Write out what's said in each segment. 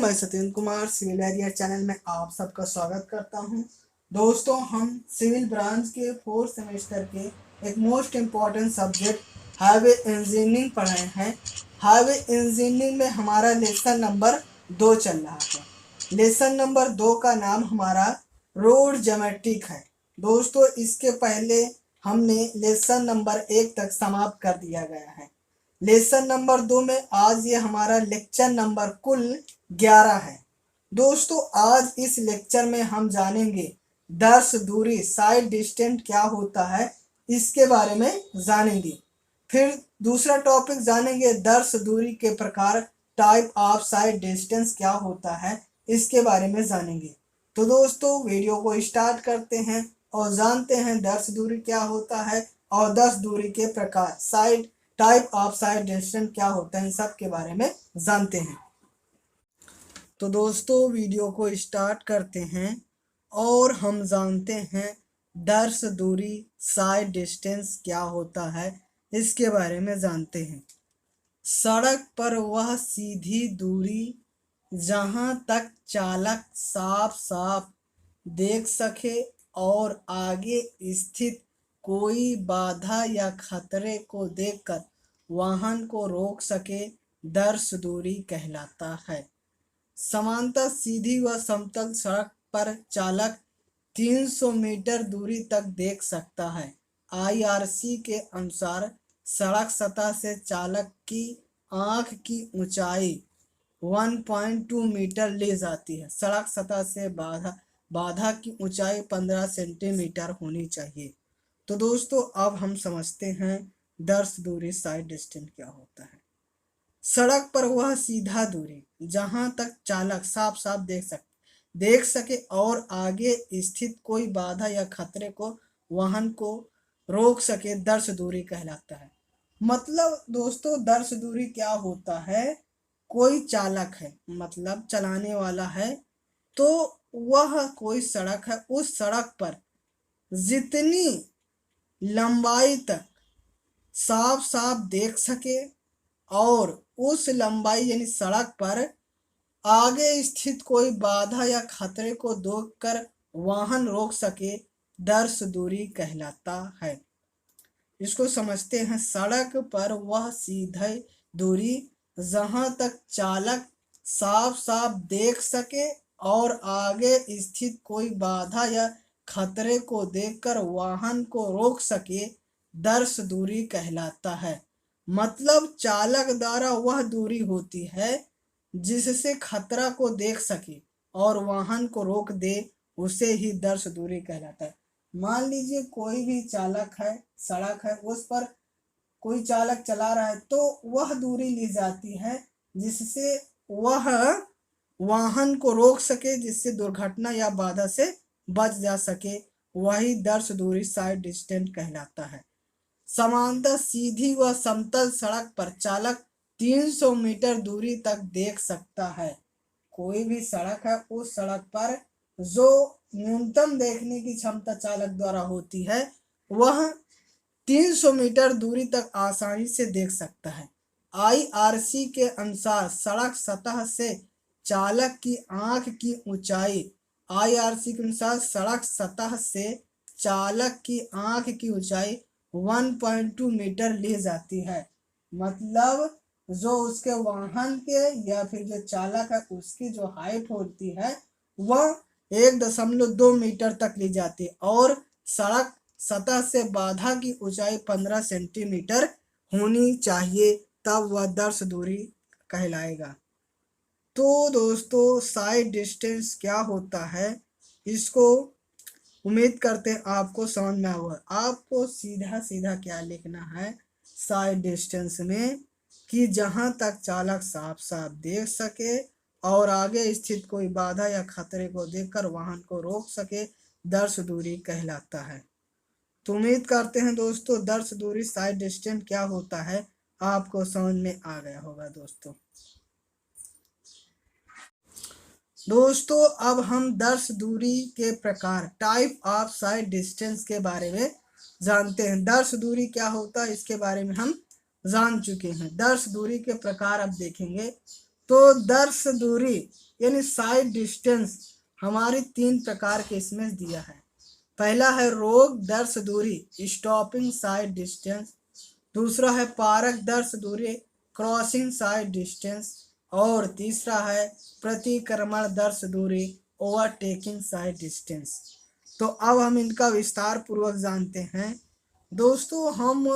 मैं Satyendra Kumar civil area channel में आप सबका स्वागत करता हूं। दोस्तों, हम सिविल ब्रांच के 4th सेमेस्टर के एक most important subject highway engineering पढ़ रहे हैं। हाईवे इंजीनियरिंग में हमारा लेसन नंबर 2 चल रहा है। लेसन नंबर 2 का नाम हमारा रोड ज्योमेट्रिक है। दोस्तों, इसके पहले हमने लेसन नंबर 1 तक समाप्त कर दिया गया है। लेसन नंबर 2 में आज ये हमारा लेक्चर नंबर कुल 11 है। दोस्तों, आज इस लेक्चर में हम जानेंगे दर्श दूरी साइड डिस्टेंस क्या होता है, इसके बारे में जानेंगे। फिर दूसरा टॉपिक जानेंगे दर्श दूरी के प्रकार, टाइप ऑफ साइड डिस्टेंस क्या होता है, इसके बारे में जानेंगे। तो दोस्तों, वीडियो को स्टार्ट करते हैं और जानते हैं दर्श दूरी क्या होता है और दर्श दूरी के प्रकार, side type of side distance क्या होता है, इन सब के बारे में जानते हैं। तो दोस्तों, वीडियो को स्टार्ट करते हैं और हम जानते हैं दर्श दूरी साइड डिस्टेंस क्या होता है, इसके बारे में जानते हैं। सड़क पर वह सीधी दूरी जहां तक चालक साफ साफ देख सके और आगे स्थित कोई बाधा या खतरे को देखकर वाहन को रोक सके, दर्श दूरी कहलाता है। समांतर सीधी व समतल सड़क पर चालक 300 मीटर दूरी तक देख सकता है। IRC के अनुसार सड़क सतह से चालक की आंख की ऊंचाई 1.2 मीटर ली जाती है। सड़क सतह से बाधा की ऊंचाई 15 सेंटीमीटर होनी चाहिए। तो दोस्तों, अब हम समझते हैं दर्श दूरी साइड डिस्टेंस क्या होता है। सड़क पर वह सीधा दूरी जहां तक चालक साफ साफ देख सके और आगे स्थित कोई बाधा या खतरे को वाहन को रोक सके, दर्श दूरी कहलाता है। मतलब दोस्तों, दर्श दूरी क्या होता है, कोई चालक है, मतलब चलाने वाला है, तो वह कोई सड़क है, उस सड़क पर जितनी लंबाई तक साफ साफ देख सके और उस लंबाई यानी सड़क पर आगे स्थित कोई बाधा या खतरे को देखकर वाहन रोक सके, दर्श दूरी कहलाता है। इसको समझते हैं। सड़क पर वह सीधी दूरी जहां तक चालक साफ साफ देख सके और आगे स्थित कोई बाधा या खतरे को देखकर वाहन को रोक सके, दर्श दूरी कहलाता है। मतलब चालक द्वारा वह दूरी होती है जिससे खतरा को देख सके और वाहन को रोक दे, उसे ही दर्श दूरी कहलाता है। मान लीजिए कोई भी चालक है, सड़क है, उस पर कोई चालक चला रहा है, तो वह दूरी ली जाती है जिससे वह वाहन को रोक सके, जिससे दुर्घटना या बाधा से बच जा सके, वही दर्श दूरी साइड डिस्टेंस कहलाता है। समांतर सीधी व समतल सड़क पर चालक 300 मीटर दूरी तक देख सकता है। कोई भी सड़क है, उस सड़क पर जो न्यूनतम देखने की क्षमता चालक द्वारा होती है, वह 300 मीटर दूरी तक आसानी से देख सकता है। IRC के अनुसार सड़क सतह से चालक की आंख की ऊंचाई, IRC के अनुसार सड़क सतह से चालक की आंख की ऊंचाई 1.2 मीटर ली जाती है। मतलब जो उसके वाहन के या फिर जो चालक है उसकी जो हाइट होती है वह 1.2 मीटर तक ली जाती है और सड़क सतह से बाधा की ऊंचाई 15 सेंटीमीटर होनी चाहिए, तब वह दर्श दूरी कहलाएगा। तो दोस्तों, साइड डिस्टेंस क्या होता है, इसको उम्मीद करते हैं आपको समझ में आया। आपको सीधा सीधा क्या लिखना है साइड डिस्टेंस में, कि जहां तक चालक साफ साफ देख सके और आगे स्थित कोई बाधा या खतरे को देखकर वाहन को रोक सके, दर्श दूरी कहलाता है। तो उम्मीद करते हैं दोस्तों दर्श दूरी साइड डिस्टेंस क्या होता है आपको समझ में आ गया होगा। दोस्तों, अब हम दर्श दूरी के प्रकार, टाइप ऑफ साइड डिस्टेंस के बारे में जानते हैं। दर्श दूरी क्या होता है इसके बारे में हम जान चुके हैं। दर्श दूरी के प्रकार अब देखेंगे। तो दर्श दूरी यानी साइड डिस्टेंस हमारी 3 प्रकार के इसमें दिया है। पहला है रोक दर्श दूरी स्टॉपिंग साइड डिस्टेंस, दूसरा है पारक दर्श दूरी क्रॉसिंग साइड डिस्टेंस, और तीसरा है प्रतिक्रमण दर्श दूरी ओवरटेकिंग साइड डिस्टेंस। तो अब हम इनका विस्तार पूर्वक जानते हैं। दोस्तों हम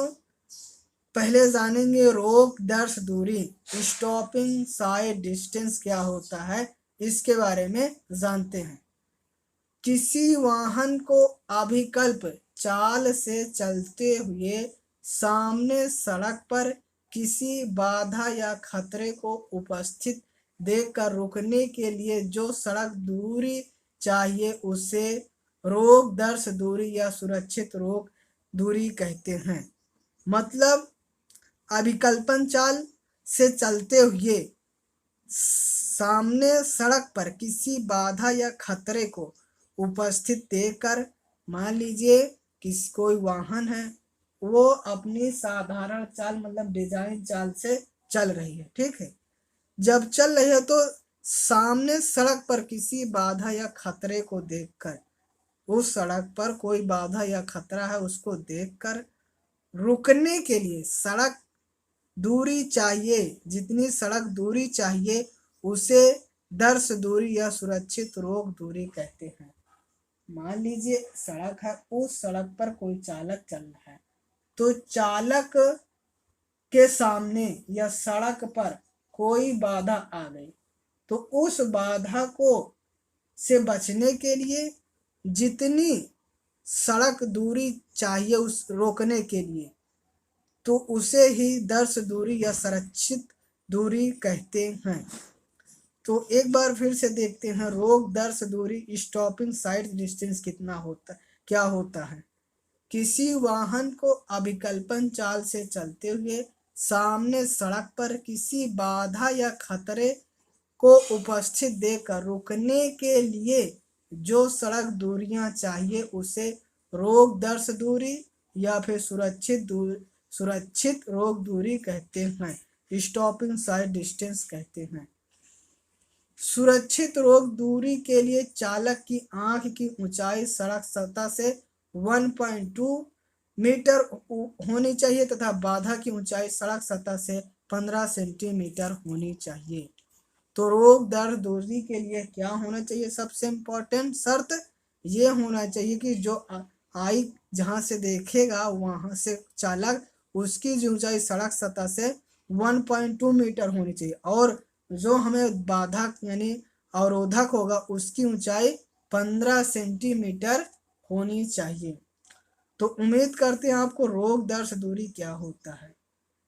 पहले जानेंगे रोक दर्श दूरी स्टॉपिंग साइड डिस्टेंस क्या होता है, इसके बारे में जानते हैं। किसी वाहन को अभिकल्प चाल से चलते हुए सामने सड़क पर किसी बाधा या खतरे को उपस्थित देखकर रुकने के लिए जो सड़क दूरी चाहिए उसे रोक दर्श दूरी या सुरक्षित रोक दूरी कहते हैं। मतलब अभिकल्पन चाल से चलते हुए सामने सड़क पर किसी बाधा या खतरे को उपस्थित देखकर, मान लीजिए किसी कोई वाहन है वो अपनी साधारण चाल मतलब डिजाइन चाल से चल रही है, ठीक है। जब चल रही है तो सामने सड़क पर किसी बाधा या खतरे को देखकर, उस सड़क पर कोई बाधा या खतरा है उसको देखकर रुकने के लिए सड़क दूरी चाहिए, जितनी सड़क दूरी चाहिए उसे दर्श दूरी या सुरक्षित रोक दूरी कहते हैं। मान लीजिए सड़क है, उस सड़क पर कोई चालक चल रहा है तो चालक के सामने या सड़क पर कोई बाधा आ गई तो उस बाधा को से बचने के लिए जितनी सड़क दूरी चाहिए उस रोकने के लिए तो उसे ही दर्श दूरी या सुरक्षित दूरी कहते हैं। तो एक बार फिर से देखते हैं रोक दर्श दूरी स्टॉपिंग साइड डिस्टेंस क्या होता है। किसी वाहन को अभिकल्पन चाल से चलते हुए सामने सड़क पर किसी बाधा या खतरे को उपस्थित देखकर रुकने के लिए जो सड़क दूरियां चाहिए उसे रोक दर्श दूरी या फिर सुरक्षित रोक दूरी कहते हैं, स्टॉपिंग साइड डिस्टेंस कहते हैं। सुरक्षित रोक दूरी के लिए चालक की आंख की ऊंचाई सड़क सतह से 1.2 मीटर होनी चाहिए तथा बाधा की ऊंचाई सड़क सतह से 15 सेंटीमीटर होनी चाहिए। तो रोक दर्श दूरी के लिए क्या होना चाहिए, सबसे इम्पोर्टेंट शर्त ये होना चाहिए कि जो आई जहां से देखेगा वहां से चालक उसकी जो ऊंचाई सड़क सतह से 1.2 मीटर होनी चाहिए और जो हमें बाधक यानी अवरोधक होगा उसकी ऊंचाई 15 सेंटीमीटर होनी चाहिए। तो उम्मीद करते हैं आपको रोक दर्श दूरी क्या होता है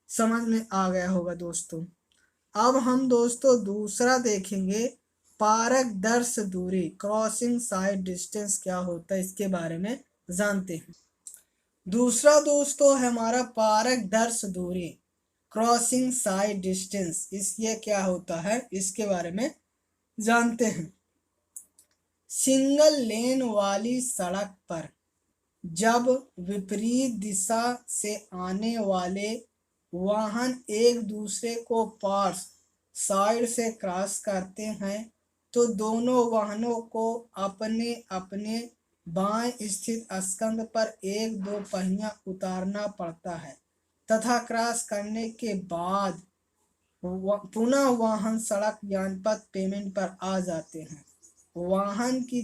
समझ में आ गया होगा दोस्तों। अब हम दोस्तों दूसरा देखेंगे पारक दर्श दूरी क्रॉसिंग साइड डिस्टेंस क्या होता है, इसके बारे में जानते हैं। दूसरा दोस्तों है हमारा पारक दर्श दूरी क्रॉसिंग साइड डिस्टेंस, इसलिए क्या होता है इसके बारे में जानते हैं। सिंगल लेन वाली सड़क पर जब विपरीत दिशा से आने वाले वाहन एक दूसरे को पास साइड से क्रॉस करते हैं तो दोनों वाहनों को अपने अपने बाएं स्थित स्कंध पर एक दो पहिया उतारना पड़ता है तथा क्रॉस करने के बाद पुनः वाहन सड़क जनपथ पेमेंट पर आ जाते हैं। वाहन की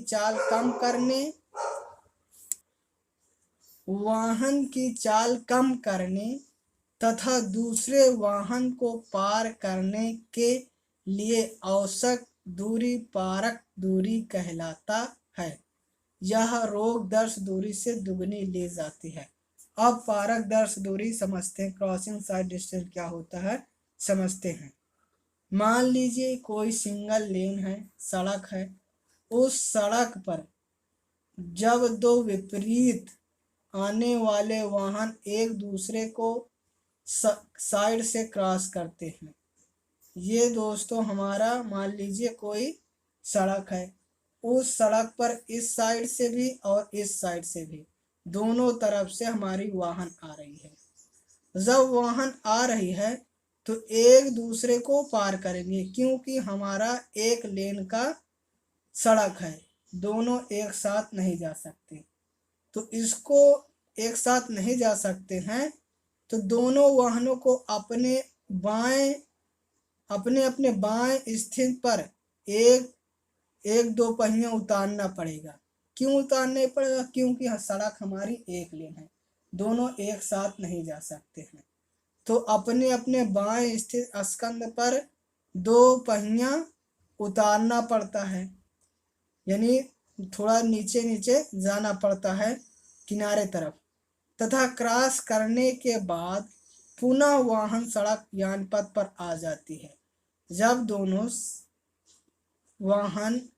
चाल कम करने तथा दूसरे वाहन को पार करने के लिए आवश्यक दूरी पारक दूरी कहलाता है। यह रोक दर्श दूरी से दुगनी ली जाती है। अब पारक दर्श दूरी समझते हैं, क्रॉसिंग साइड डिस्टेंस क्या होता है समझते हैं। मान लीजिए कोई सिंगल लेन है, सड़क है, उस सड़क पर जब दो विपरीत आने वाले वाहन एक दूसरे को साइड से क्रॉस करते हैं। ये दोस्तों हमारा मान लीजिए कोई सड़क है, उस सड़क पर इस साइड से भी और इस साइड से भी दोनों तरफ से हमारी वाहन आ रही है। जब वाहन आ रही है तो एक दूसरे को पार करेंगे, क्योंकि हमारा एक लेन का सड़क है, दोनों एक साथ नहीं जा सकते। तो इसको एक साथ नहीं जा सकते हैं, तो दोनों वाहनों को अपने अपने बाएं स्थित पर एक एक दो पहिया उतारना पड़ेगा। क्यों उतारना पड़ेगा? क्योंकि सड़क हमारी एक लेन है, दोनों एक साथ नहीं जा सकते हैं। तो अपने अपने बाएं स्थित स्कंद पर दो पहिया उतारना पड़ता है, यानी थोड़ा नीचे नीचे जाना पड़ता है किनारे तरफ, तथा क्रॉस करने के बाद पुनः वाहन सड़क यान पथ पर आ जाती है। जब दोनों वाहन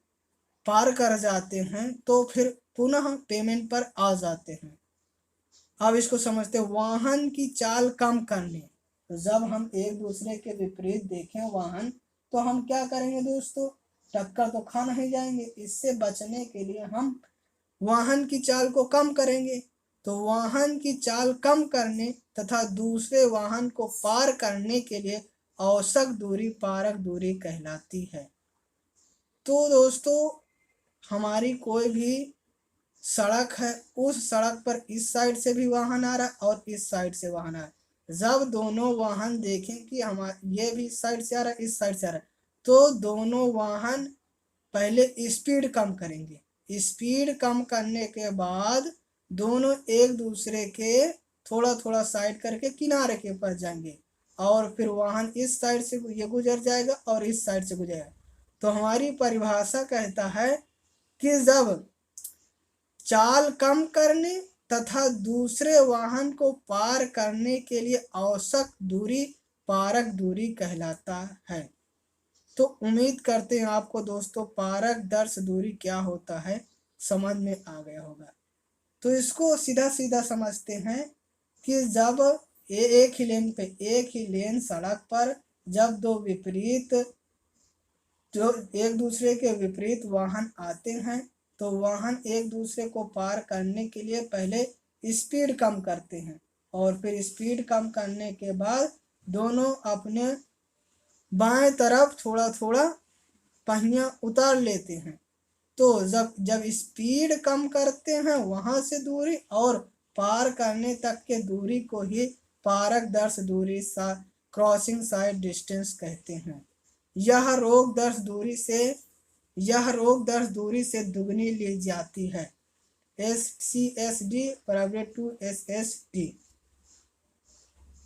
पार कर जाते हैं तो फिर पुनः पेमेंट पर आ जाते हैं। अब इसको समझते हैं, वाहन की चाल कम करने। तो जब हम एक दूसरे के विपरीत देखें वाहन, तो हम क्या करेंगे दोस्तों? टक्कर तो खा नहीं जाएंगे। इससे बचने के लिए हम वाहन की चाल को कम करेंगे। तो वाहन की चाल कम करने तथा दूसरे वाहन को पार करने के लिए औसत दूरी पारक दूरी कहलाती है। तो दोस्तों, हमारी कोई भी सड़क है, उस सड़क पर इस साइड से भी वाहन आ रहा है और इस साइड से वाहन आ रहा है। जब दोनों वाहन देखें कि हमारे ये भी इस साइड से आ रहा है, इस साइड से आ रहा है, तो दोनों वाहन पहले स्पीड कम करेंगे। स्पीड कम करने के बाद दोनों एक दूसरे के थोड़ा थोड़ा साइड करके किनारे के ऊपर जाएंगे, और फिर वाहन इस साइड से ये गुजर जाएगा और इस साइड से गुजरेगा। तो हमारी परिभाषा कहता है कि जब चाल कम करने तथा दूसरे वाहन को पार करने के लिए औसत दूरी पारक दूरी कहलाता है। तो उम्मीद करते हैं आपको दोस्तों पारक दर्श दूरी क्या होता है समझ में आ गया होगा। तो इसको सीधा सीधा समझते हैं कि जब एक ही लेन पे, एक ही लेन सड़क पर जब दो विपरीत, जो एक दूसरे के विपरीत वाहन आते हैं, तो वाहन एक दूसरे को पार करने के लिए पहले स्पीड कम करते हैं, और फिर स्पीड कम करने के बाद दोनों अपने बाएं तरफ थोड़ा थोड़ा पहिया उतार लेते हैं। तो जब स्पीड कम करते हैं वहां से दूरी, और पार करने तक के दूरी को ही पारक दर्श दूरी क्रॉसिंग साइड डिस्टेंस कहते हैं। यह रोग दर्श दूरी से दुगनी ली जाती है, SCSD बराबर टू SSD।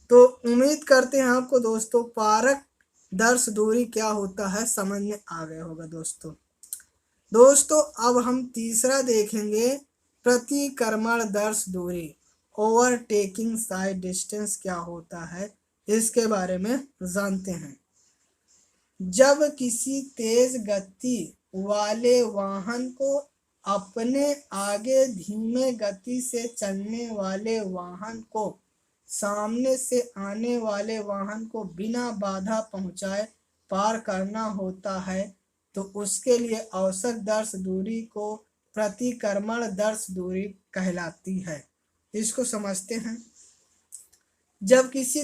तो उम्मीद करते हैं आपको दोस्तों पारक दर्श दूरी क्या होता है समझ में आ गया होगा। दोस्तों अब हम तीसरा देखेंगे, प्रतिक्रमण दर्श दूरी, ओवरटेकिंग साइड डिस्टेंस क्या होता है, इसके बारे में जानते हैं। जब किसी तेज गति वाले वाहन को अपने आगे धीमे गति से चलने वाले वाहन को सामने से आने वाले वाहन को बिना बाधा पहुंचाए पार करना होता है, तो उसके लिए औसत दर्श दूरी को प्रतिक्रमण दर्श दूरी कहलाती है। इसको समझते हैं। जब किसी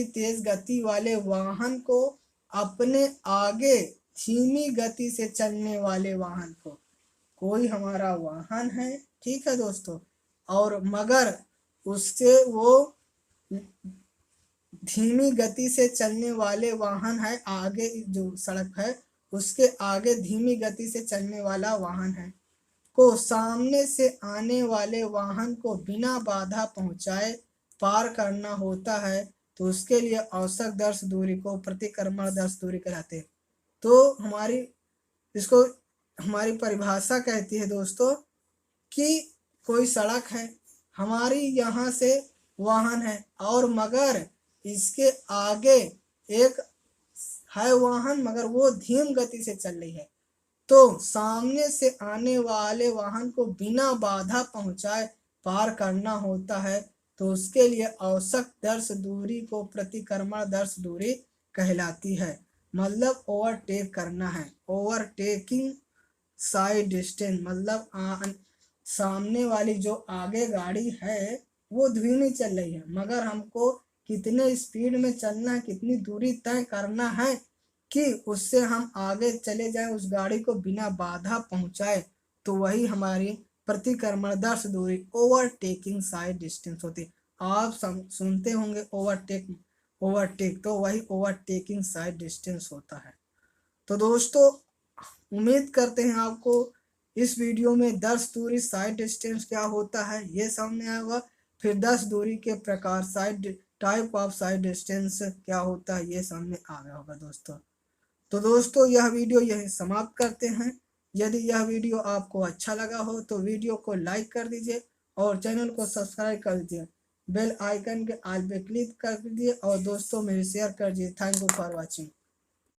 तेज गति वाले वाहन को अपने आगे धीमी गति से चलने वाले वाहन को, कोई हमारा वाहन है, ठीक है दोस्तों, और मगर उससे वो धीमी गति से चलने वाले वाहन है, आगे जो सड़क है उसके आगे धीमी गति से चलने वाला वाहन है, को सामने से आने वाले वाहन को बिना बाधा पहुंचाए पार करना होता है, तो उसके लिए औसत दर्श दूरी को प्रतिक्रमण दर्श दूरी कहलाते हैं। तो हमारी परिभाषा कहती है दोस्तों कि कोई सड़क है, हमारी यहाँ से वाहन है, और मगर इसके आगे एक है वाहन मगर वो धीम गति से चल रही है, तो सामने से आने वाले वाहन को बिना बाधा पहुंचाए पार करना होता है, तो उसके लिए औसत दर्श दूरी को प्रतिक्रमण दर्श दूरी कहलाती है। मतलब ओवरटेक करना है, ओवरटेकिंग साइड डिस्टेंस, मतलब सामने वाली जो आगे गाड़ी है वो धीमी चल रही है, मगर हमको कितने स्पीड में चलना है, कितनी दूरी तय करना है कि उससे हम आगे चले जाएं, उस गाड़ी को बिना बाधा पहुंचाए, तो वही हमारी प्रतिक्रमणदर्श दूरी ओवरटेकिंग साइड डिस्टेंस होती है। आप सुनते होंगे ओवरटेक तो वही ओवरटेकिंग साइड डिस्टेंस होता है। तो दोस्तों, उम्मीद करते हैं आपको इस वीडियो में 10 दूरी साइड डिस्टेंस क्या होता है ये सामने आया होगा। फिर 10 दूरी के प्रकार side type of side distance क्या होता है ये सामने आ गया होगा दोस्तों। तो दोस्तों, यह वीडियो यहीं समाप्त करते हैं। यदि यह वीडियो आपको अच्छा लगा हो तो वीडियो को लाइक कर दीजिए और चैनल को सब्सक्राइब कर दीजिए। बेल आइकन के ऑल पे क्लिक कर दीजिए और दोस्तों में शेयर कर दीजिए। Thank you for watching.